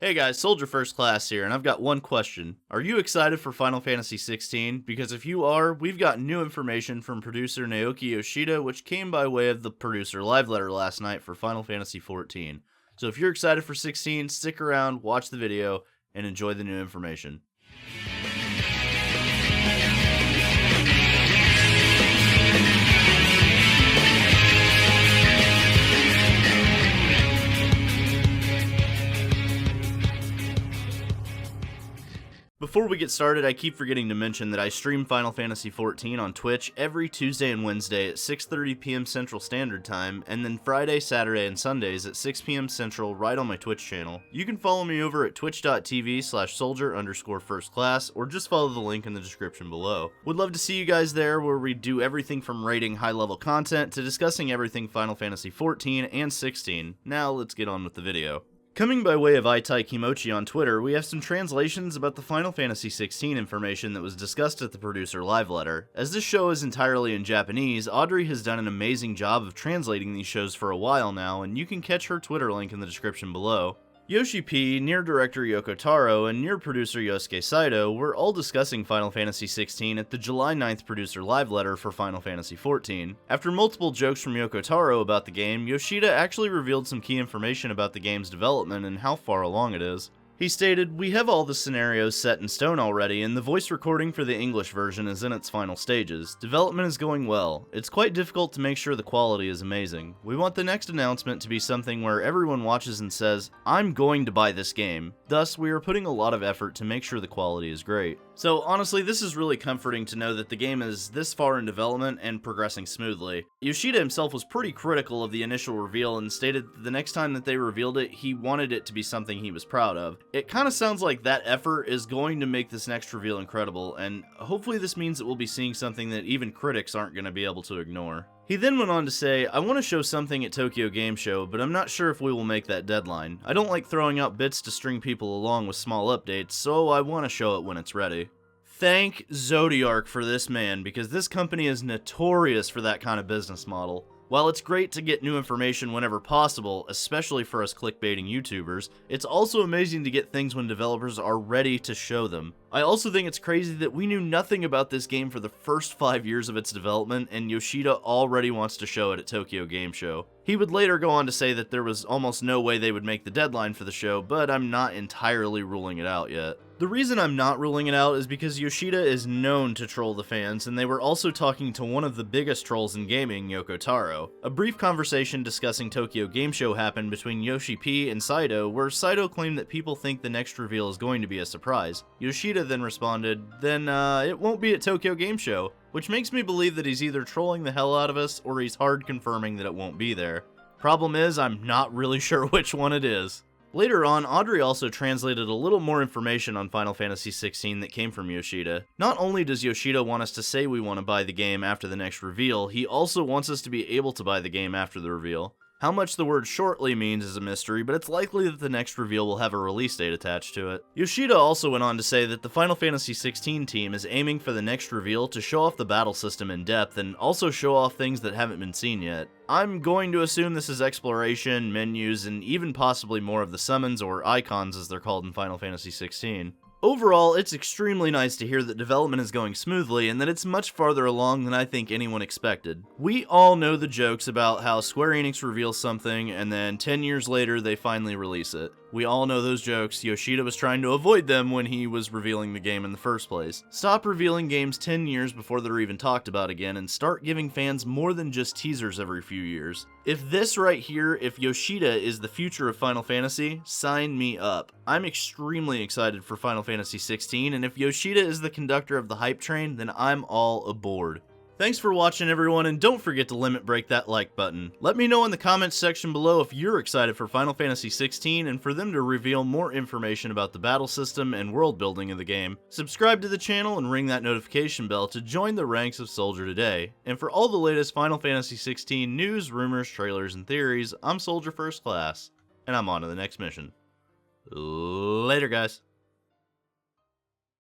Hey guys, Soldier First Class here, and I've got one question. Are you excited for Final Fantasy XVI? Because if you are, we've got new information from producer Naoki Yoshida, which came by way of the producer live letter last night for Final Fantasy XIV. So if you're excited for 16, stick around, watch the video, and enjoy the new information. Before we get started, I keep forgetting to mention that I stream Final Fantasy XIV on Twitch every Tuesday and Wednesday at 6:30 p.m. Central Standard Time, and then Friday, Saturday, and Sundays at 6 p.m. Central right on my Twitch channel. You can follow me over at twitch.tv/soldier_firstclass, or just follow the link in the description below. Would love to see you guys there, where we do everything from rating high-level content to discussing everything Final Fantasy XIV and 16. Now let's get on with the video. Coming by way of Itai Kimochi on Twitter, we have some translations about the Final Fantasy XVI information that was discussed at the producer live letter. As this show is entirely in Japanese, Audrey has done an amazing job of translating these shows for a while now, and you can catch her Twitter link in the description below. Yoshi P, Nier director Yoko Taro, and Nier producer Yosuke Saito were all discussing Final Fantasy XVI at the July 9th producer live letter for Final Fantasy XIV. After multiple jokes from Yoko Taro about the game, Yoshida actually revealed some key information about the game's development and how far along it is. He stated, "We have all the scenarios set in stone already, and the voice recording for the English version is in its final stages. Development is going well. It's quite difficult to make sure the quality is amazing. We want the next announcement to be something where everyone watches and says, 'I'm going to buy this game.' Thus, we are putting a lot of effort to make sure the quality is great." So honestly, this is really comforting to know that the game is this far in development and progressing smoothly. Yoshida himself was pretty critical of the initial reveal and stated that the next time that they revealed it, he wanted it to be something he was proud of. It kind of sounds like that effort is going to make this next reveal incredible, and hopefully this means that we'll be seeing something that even critics aren't going to be able to ignore. He then went on to say, "I want to show something at Tokyo Game Show, but I'm not sure if we will make that deadline. I don't like throwing out bits to string people along with small updates, so I want to show it when it's ready." Thank Zodiark for this man, because this company is notorious for that kind of business model. While it's great to get new information whenever possible, especially for us clickbaiting YouTubers, it's also amazing to get things when developers are ready to show them. I also think it's crazy that we knew nothing about this game for the first 5 years of its development, and Yoshida already wants to show it at Tokyo Game Show. He would later go on to say that there was almost no way they would make the deadline for the show, but I'm not entirely ruling it out yet. The reason I'm not ruling it out is because Yoshida is known to troll the fans, and they were also talking to one of the biggest trolls in gaming, Yoko Taro. A brief conversation discussing Tokyo Game Show happened between Yoshi P and Saito, where Saito claimed that people think the next reveal is going to be a surprise. Yoshida then responded, "Then, it won't be at Tokyo Game Show," which makes me believe that he's either trolling the hell out of us, or he's hard confirming that it won't be there. Problem is, I'm not really sure which one it is. Later on, Audrey also translated a little more information on Final Fantasy XVI that came from Yoshida. Not only does Yoshida want us to say we want to buy the game after the next reveal, he also wants us to be able to buy the game after the reveal. How much the word shortly means is a mystery, but it's likely that the next reveal will have a release date attached to it. Yoshida also went on to say that the Final Fantasy XVI team is aiming for the next reveal to show off the battle system in depth and also show off things that haven't been seen yet. I'm going to assume this is exploration, menus, and even possibly more of the summons, or icons as they're called in Final Fantasy XVI. Overall, it's extremely nice to hear that development is going smoothly and that it's much farther along than I think anyone expected. We all know the jokes about how Square Enix reveals something and then 10 years later they finally release it. We all know those jokes. Yoshida was trying to avoid them when he was revealing the game in the first place. Stop revealing games 10 years before they're even talked about again, and start giving fans more than just teasers every few years. If this right here, if Yoshida is the future of Final Fantasy, sign me up. I'm extremely excited for Final Fantasy XVI, and if Yoshida is the conductor of the hype train, then I'm all aboard. Thanks for watching, everyone, and don't forget to limit break that like button. Let me know in the comments section below if you're excited for Final Fantasy XVI and for them to reveal more information about the battle system and world building of the game. Subscribe to the channel and ring that notification bell to join the ranks of Soldier today. And for all the latest Final Fantasy XVI news, rumors, trailers, and theories, I'm Soldier First Class, and I'm on to the next mission. Later, guys.